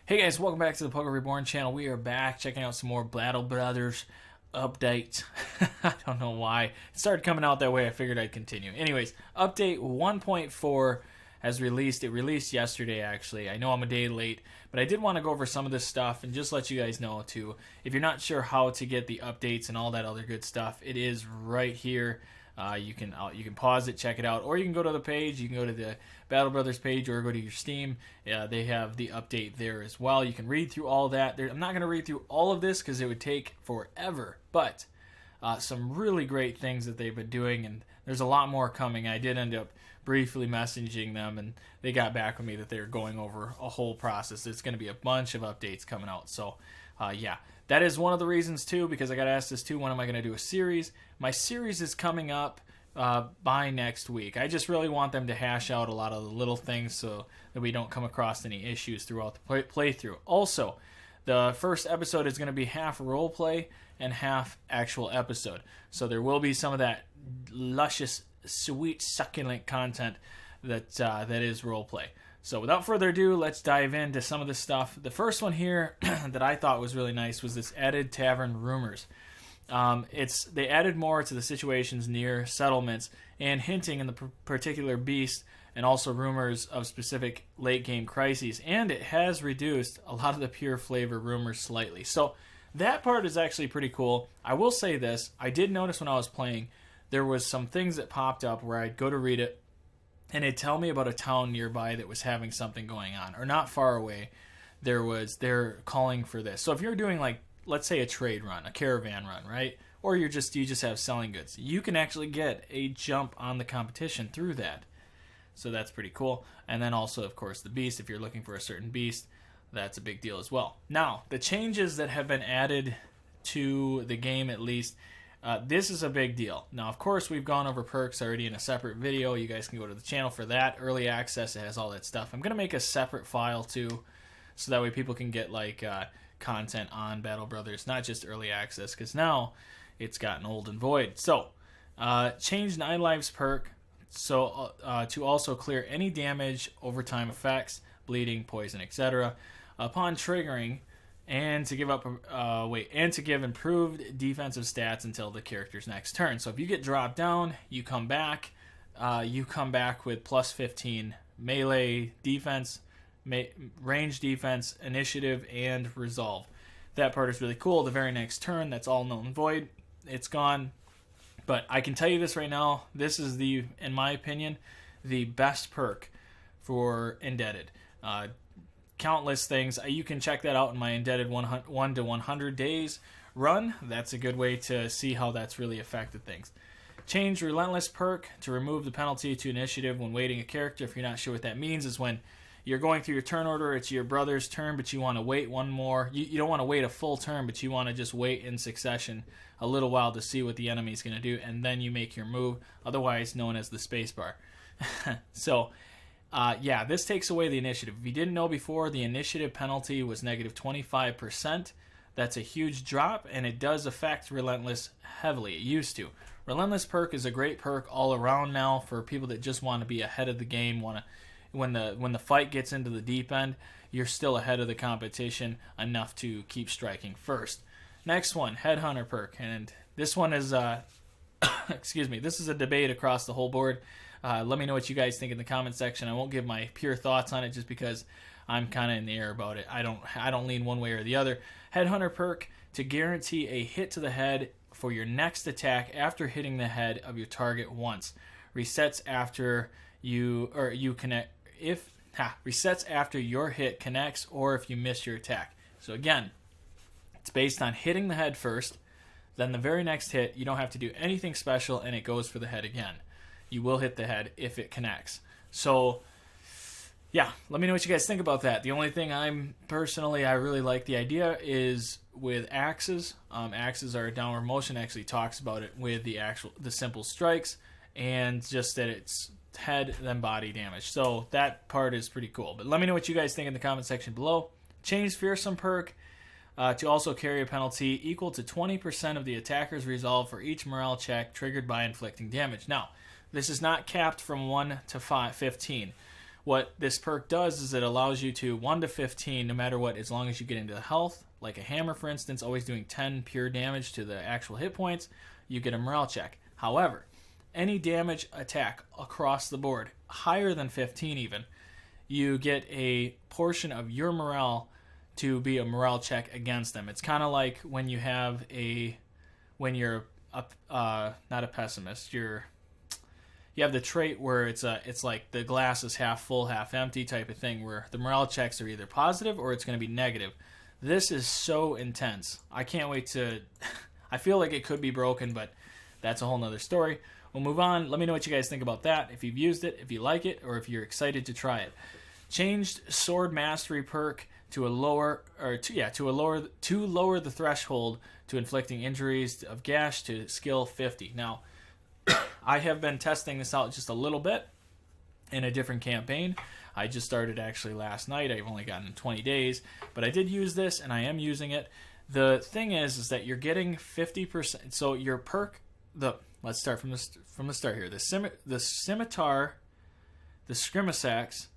Hey guys, welcome back to the Poker Reborn channel. We are back checking out some more Battle Brothers update. I don't know why. It started coming out that way. I figured I'd continue. Anyways, update 1.4 has released. It released yesterday, actually. I know I'm a day late, but I did want to go over some of this stuff and just let you guys know, too. If you're not sure how to get the updates and all that other good stuff, it is right here. You can pause it, check it out, or you can go to the page. You can go to the Battle Brothers page or go to your Steam. They have the update there as well. You can read through all that. I'm not going to read through all of this because it would take forever, but some really great things that they've been doing, and there's a lot more coming. I did end up briefly messaging them, and they got back with me that they're going over a whole process. There's going to be a bunch of updates coming out, so yeah. That is one of the reasons, too, because I got asked this, too, when am I going to do a series? My series is coming up by next week. I just really want them to hash out a lot of the little things so that we don't come across any issues throughout the playthrough. Also, the first episode is going to be half roleplay and half actual episode. So there will be some of that luscious, sweet, succulent content that is roleplay. So without further ado, let's dive into some of this stuff. The first one here that I thought was really nice was this added Tavern Rumors. They added more to the situations near settlements and hinting in the particular beast and also rumors of specific late game crises. And it has reduced a lot of the pure flavor rumors slightly. So that part is actually pretty cool. I will say this. I did notice when I was playing, there was some things that popped up where I'd go to read it, and it'd tell me about a town nearby that was having something going on, or not far away. They're calling for this. So if you're doing, like, let's say a trade run, a caravan run, right? Or you just have selling goods, you can actually get a jump on the competition through that. So that's pretty cool. And then also, of course, the beast. If you're looking for a certain beast, that's a big deal as well. Now, the changes that have been added to the game, at least, this is a big deal. Now, of course, we've gone over perks already in a separate video. You guys can go to the channel for that. Early access, it has all that stuff. I'm going to make a separate file, too, so that way people can get, like, content on Battle Brothers, not just early access, because now it's gotten old and void. So, change 9 lives perk so to also clear any damage, overtime effects, bleeding, poison, etc. upon triggering, and to give improved defensive stats until the character's next turn. So if you get dropped down, you come back with plus 15 melee defense, range defense, initiative, and resolve. That part is really cool. The very next turn, that's all null and void. It's gone. But I can tell you this right now, this is in my opinion, the best perk for Indebted. Countless things. You can check that out in my Indebted 1 to 100 days run. That's a good way to see how that's really affected things. Change Relentless perk to remove the penalty to initiative when waiting a character. If you're not sure what that means, is when you're going through your turn order, it's your brother's turn, but you want to wait one more. You don't want to wait a full turn, but you want to just wait in succession a little while to see what the enemy's going to do, and then you make your move, otherwise known as the spacebar. So, yeah, this takes away the initiative. If you didn't know before, the initiative penalty was negative 25%. That's a huge drop, and it does affect Relentless heavily. It used to. Relentless perk is a great perk all around now for people that just want to be ahead of the game, when the fight gets into the deep end, you're still ahead of the competition enough to keep striking first. Next one, Headhunter perk, and this one is excuse me, this is a debate across the whole board. Let me know what you guys think in the comment section. I won't give my pure thoughts on it just because I'm kind of in the air about it. I don't lean one way or the other. Headhunter perk to guarantee a hit to the head for your next attack after hitting the head of your target once. Resets after resets after your hit connects or if you miss your attack. So again, it's based on hitting the head first, then the very next hit, you don't have to do anything special, and it goes for the head again. You will hit the head if it connects. So, yeah, let me know what you guys think about that. The only thing I really like the idea is with axes. Axes are a downward motion. Actually talks about it with the simple strikes, and just that it's head then body damage. So that part is pretty cool. But let me know what you guys think in the comment section below. Change Fearsome perk to also carry a penalty equal to 20% of the attacker's resolve for each morale check triggered by inflicting damage. Now, this is not capped from 1 to 15. What this perk does is it allows you to 1 to 15, no matter what, as long as you get into the health. Like a hammer, for instance, always doing 10 pure damage to the actual hit points, you get a morale check. However, any damage attack across the board, higher than 15 even, you get a portion of your morale to be a morale check against them. It's kind of like when you have when you're not a pessimist, you have the trait where it's like the glass is half full, half empty type of thing, where the morale checks are either positive or it's going to be negative. This is so intense. I can't wait to... I feel like it could be broken, but that's a whole nother story. We'll move on. Let me know what you guys think about that, if you've used it, if you like it, or if you're excited to try it. Changed Sword Mastery perk to lower the threshold to inflicting injuries of gash to skill 50. Now, I have been testing this out just a little bit in a different campaign. I just started actually last night. I've only gotten 20 days, but I did use this and I am using it. The thing is that you're getting 50%. So your perk, let's start from the start here. The scimitar, the Scrimmasax,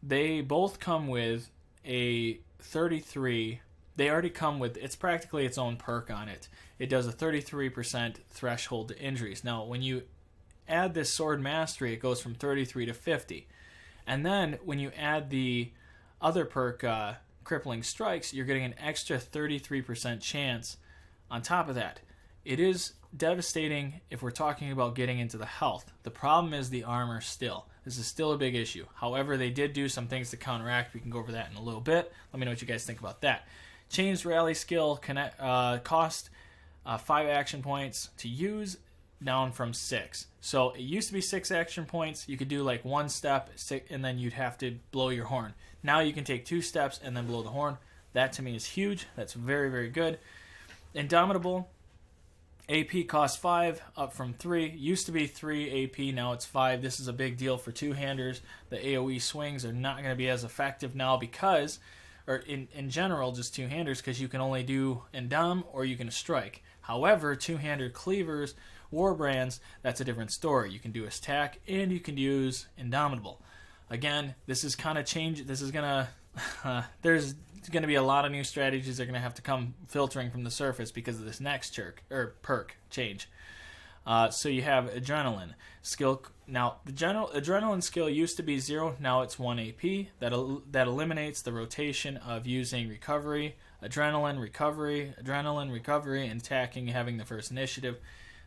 they both come with a 33. They already come with, it's practically its own perk on it. It does a 33% threshold to injuries. Now, when you add this Sword Mastery, it goes from 33 to 50. And then when you add the other perk, Crippling Strikes, you're getting an extra 33% chance on top of that. It is devastating if we're talking about getting into the health. The problem is the armor still. This is still a big issue. However, they did do some things to counteract. We can go over that in a little bit. Let me know what you guys think about that. Changed Rally skill cost 5 action points to use, down from 6. So it used to be 6 action points. You could do like 1 step and then you'd have to blow your horn. Now you can take 2 steps and then blow the horn. That to me is huge. That's very, very good. Indomitable. AP costs 5, up from 3. Used to be 3 AP, now it's 5. This is a big deal for two-handers. The AoE swings are not going to be as effective now because, or in general, just two-handers, because you can only do Indom or you can strike. However, two-hander cleavers, war brands, that's a different story. You can do attack and you can use Indomitable. Again, this is kind of change. This is going to, there's going to be a lot of new strategies that are going to have to come filtering from the surface because of this next perk change. So you have Adrenaline skill. Now, the Adrenaline skill used to be 0, now it's 1 AP. That eliminates the rotation of using recovery, Adrenaline, recovery, and attacking, having the first initiative.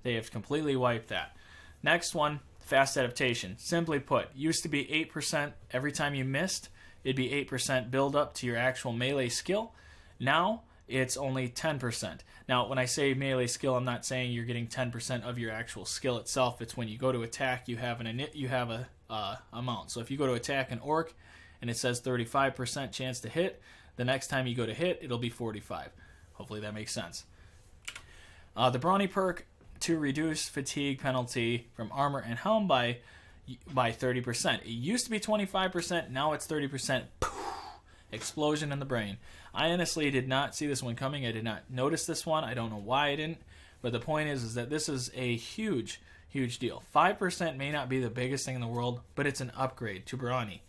They have completely wiped that. Next one, Fast Adaptation. Simply put, used to be 8% every time you missed. It'd be 8% build up to your actual melee skill. Now it's only 10%. Now, when I say melee skill, I'm not saying you're getting 10% of your actual skill itself. It's when you go to attack, you have a amount. So if you go to attack an orc and it says 35% chance to hit, the next time you go to hit, it'll be 45. Hopefully that makes sense. The Brawny perk to reduce fatigue penalty from armor and helm by 30%. It used to be 25%, now it's 30%. Explosion in the brain. I honestly did not see this one coming. I did not notice this one. I don't know why I didn't. But the point is that this is a huge, huge deal. 5% may not be the biggest thing in the world, but it's an upgrade to Brawny.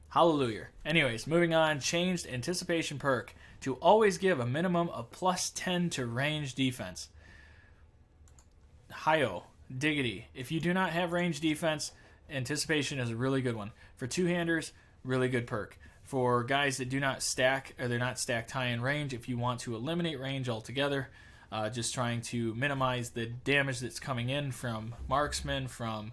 Hallelujah. Anyways, moving on. Changed Anticipation perk to always give a minimum of +10 to range defense. Hi-oh. Diggity. If you do not have range defense, Anticipation is a really good one. For two-handers, really good perk. For guys that do not stack, or they're not stacked high in range, if you want to eliminate range altogether, just trying to minimize the damage that's coming in from marksmen, from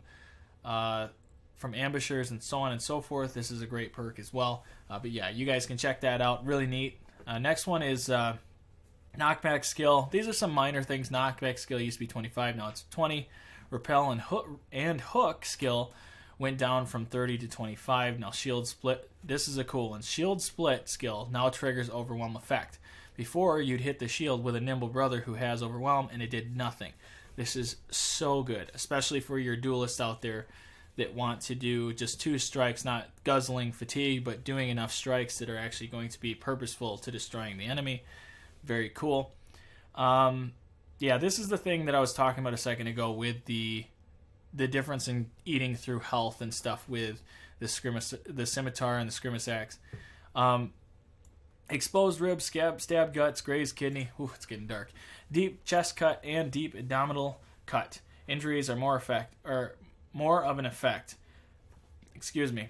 ambushers, and so on and so forth, this is a great perk as well. But yeah, you guys can check that out. Really neat. Next one is knockback skill. These are some minor things. Knockback skill used to be 25, now it's 20. Repel and hook skill went down from 30 to 25. Now shield split, this is a cool one. Shield split skill now triggers overwhelm effect. Before, you'd hit the shield with a nimble brother who has overwhelm and it did nothing. This is so good, especially for your duelists out there that want to do just 2 strikes, not guzzling fatigue, but doing enough strikes that are actually going to be purposeful to destroying the enemy. Very cool. Yeah, this is the thing that I was talking about a second ago with the difference in eating through health and stuff with the scimitar and the scrimus axe. Exposed ribs, stab guts, grazed kidney. Ooh, it's getting dark. Deep chest cut and deep abdominal cut. Injuries are more of an effect. Excuse me.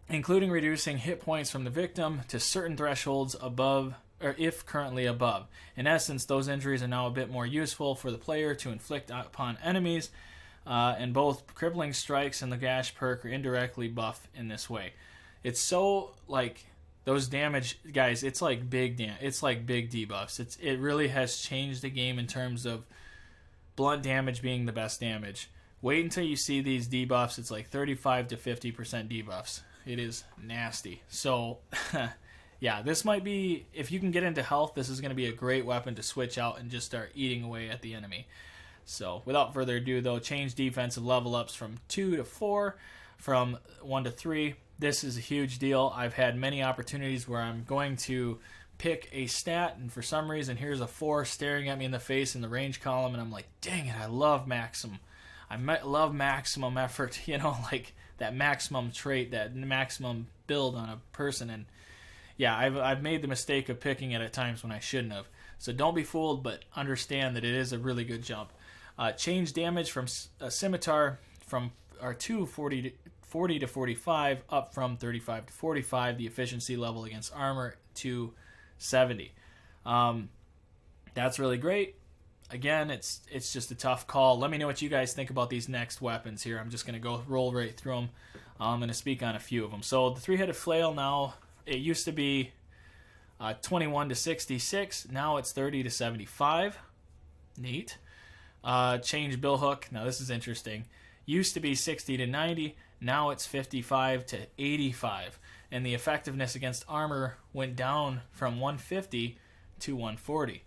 Including reducing hit points from the victim to certain thresholds above, or if currently above. In essence, those injuries are now a bit more useful for the player to inflict upon enemies, and both crippling strikes and the gash perk are indirectly buff in this way. It's so like those damage guys. It's like big debuffs. It really has changed the game in terms of blunt damage being the best damage. Wait until you see these debuffs. It's like 35 to 50% debuffs. It is nasty. So, yeah, this might be, if you can get into health, this is going to be a great weapon to switch out and just start eating away at the enemy. So, without further ado, though, change defensive level ups from 2 to 4, from 1 to 3. This is a huge deal. I've had many opportunities where I'm going to pick a stat, and for some reason, here's a 4 staring at me in the face in the range column, and I'm like, dang it, I love maximum. Love maximum effort, like that maximum trait, that maximum build on a person. And yeah, I've made the mistake of picking it at times when I shouldn't have. So don't be fooled, but understand that it is a really good jump. Change damage from a scimitar from our 40 to 45 up from 35 to 45. The efficiency level against armor to 70. That's really great. Again, it's just a tough call. Let me know what you guys think about these next weapons here. I'm just going to roll right through them. I'm going to speak on a few of them. So the three-headed flail now, it used to be 21 to 66. Now it's 30 to 75. Neat. Change billhook. Now this is interesting. Used to be 60 to 90. Now it's 55 to 85. And the effectiveness against armor went down from 150 to 140.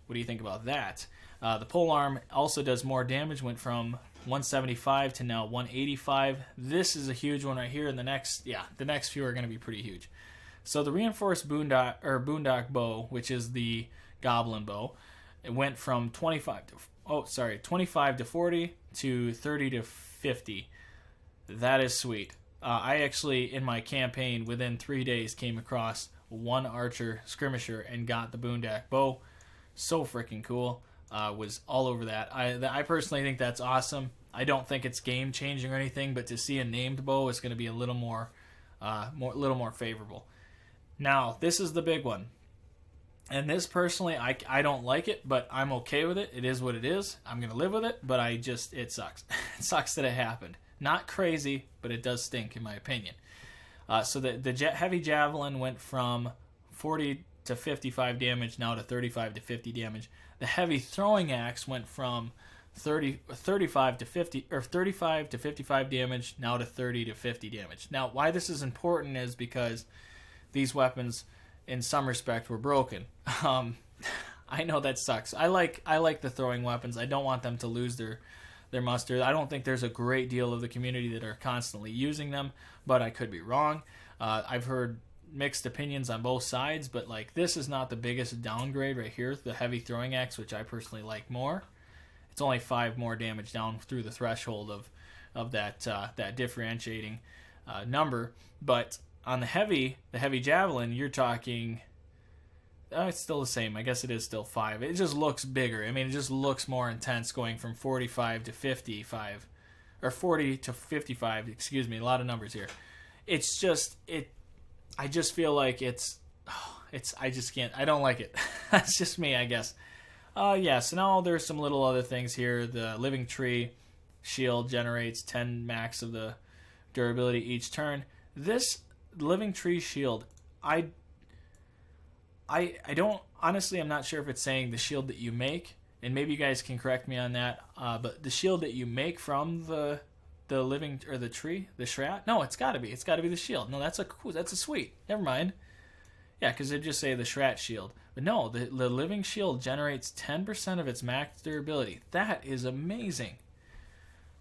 What do you think about that? The polearm also does more damage, went from 175 to now 185. This is a huge one right here, and the next few are going to be pretty huge. So the reinforced boondock bow, which is the goblin bow, it went from 25 to 40 to 30 to 50. That is sweet. I actually, in my campaign, within 3 days, came across one archer skirmisher and got the boondock bow. So freaking cool. Was all over that. I personally think that's awesome. I don't think it's game changing or anything, but to see a named bow is going to be a little more favorable. Now, this is the big one. And this personally, I don't like it, but I'm okay with it. It is what it is. I'm going to live with it, but it sucks. It sucks that it happened. Not crazy, but it does stink in my opinion. So the heavy javelin went from 40 to 55 damage, now to 35 to 50 damage. The heavy throwing axe went from 35 to 55 damage, now to 30 to 50 damage. Now, why this is important is because these weapons, in some respect, were broken. I know that sucks. I like the throwing weapons. I don't want them to lose their muster. I don't think there's a great deal of the community that are constantly using them, but I could be wrong. I've heard mixed opinions on both sides, but like this is not the biggest downgrade right here, the heavy throwing axe, which I personally like more. It's only 5 more damage down through the threshold of that differentiating number. But on the heavy javelin, you're talking it's still the same. I guess it is still 5. It just looks bigger. I mean, it just looks more intense going from 45 to 55 or 40 to 55, excuse me, a lot of numbers here. It's just I just feel like I just can't. I don't like it. That's just me, I guess. Yeah, so now there's some little other things here. The living tree shield generates 10 max of the durability each turn. This living tree shield, I don't, honestly, I'm not sure if it's saying the shield that you make, and maybe you guys can correct me on that, but the shield that you make from the living, or the tree, the shrat? No, it's got to be the shield. No, that's a sweet. Never mind. Yeah, because it'd just say the shrat shield. But no, the living shield generates 10% of its max durability. That is amazing.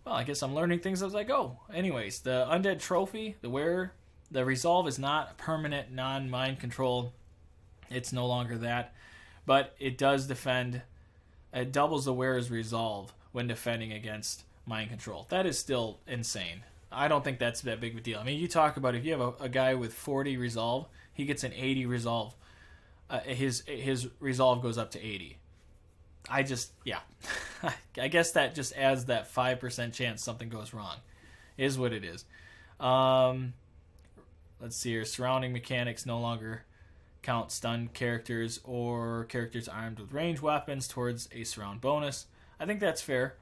Well, I guess I'm learning things as I go. Anyways, the undead trophy, the wearer, the resolve is not permanent, non-mind control. It's no longer that. But it does defend. It doubles the wearer's resolve when defending against mind control. That is still insane. I don't think that's that big of a deal. I mean, you talk about if you have a guy with 40 resolve, he gets an 80 resolve. His resolve goes up to 80. Yeah. I guess that just adds that 5% chance something goes wrong. Is what it is. Let's see here. Surrounding mechanics no longer count stunned characters or characters armed with ranged weapons towards a surround bonus. I think that's fair.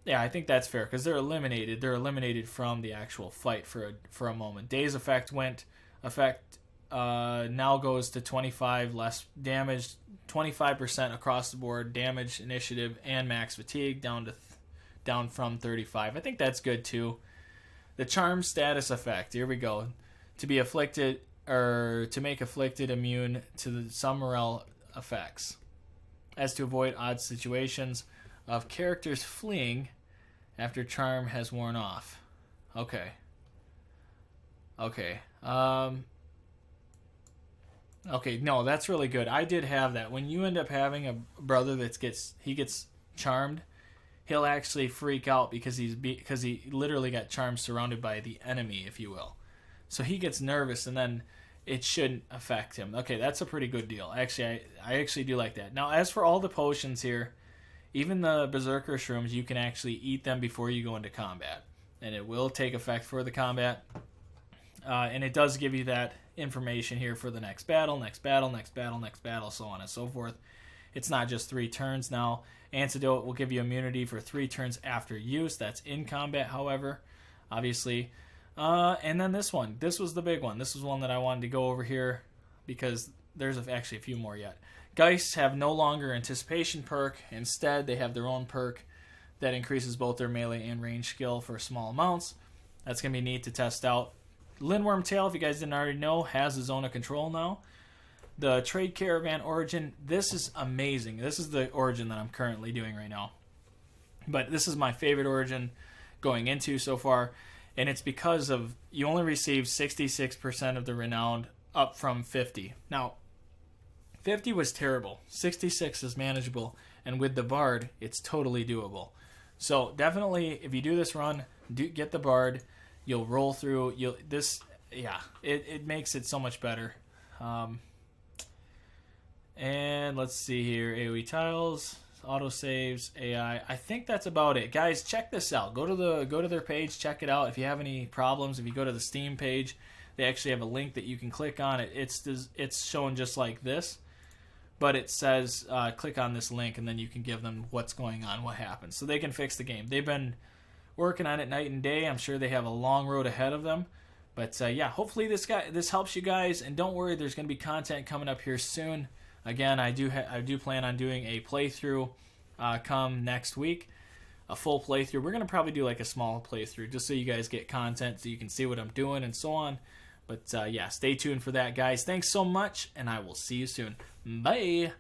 Yeah, I think that's fair because they're eliminated. They're eliminated from the actual fight for a moment. Day's effect now goes to 25 less damage, 25% across the board damage, initiative, and max fatigue down from 35. I think that's good too. The charm status effect. Here we go. To be afflicted or to make afflicted immune to the some morale effects, as to avoid odd situations of characters fleeing after charm has worn off. Okay. Okay. Okay, no, that's really good. I did have that. When you end up having a brother that gets charmed, he'll actually freak out because he literally got charmed surrounded by the enemy, if you will. So he gets nervous and then it shouldn't affect him. Okay, that's a pretty good deal. Actually, I actually do like that. Now, as for all the potions here, even the Berserker Shrooms, you can actually eat them before you go into combat. And it will take effect for the combat. And it does give you that information here for the next battle, so on and so forth. It's not just 3 turns now. Antidote will give you immunity for 3 turns after use. That's in combat, however, obviously. And then this one. This was the big one. This was one that I wanted to go over here because there's actually a few more yet. Geists have no longer anticipation perk. Instead, they have their own perk that increases both their melee and range skill for small amounts. That's going to be neat to test out. Lindworm Tail, if you guys didn't already know, has a zone of control now. The Trade Caravan Origin, this is amazing. This is the origin that I'm currently doing right now. But this is my favorite origin going into so far. And it's because of you only receive 66% of the renowned up from 50. Now, 50 was terrible. 66 is manageable. And with the Bard, it's totally doable. So definitely, if you do this run, get the Bard. You'll roll through. It makes it so much better. And let's see here. AoE tiles, autosaves, AI. I think that's about it. Guys, check this out. Go to their page, check it out. If you have any problems, if you go to the Steam page, they actually have a link that you can click on. It's shown just like this, but it says click on this link, and then you can give them what's going on, what happens, so they can fix the game. They've been working on it night and day. I'm sure they have a long road ahead of them. But yeah, hopefully this helps you guys. And don't worry, there's going to be content coming up here soon. Again, I do plan on doing a playthrough come next week, a full playthrough. We're going to probably do like a small playthrough just so you guys get content, so you can see what I'm doing and so on. But yeah, stay tuned for that, guys. Thanks so much, and I will see you soon. Bye.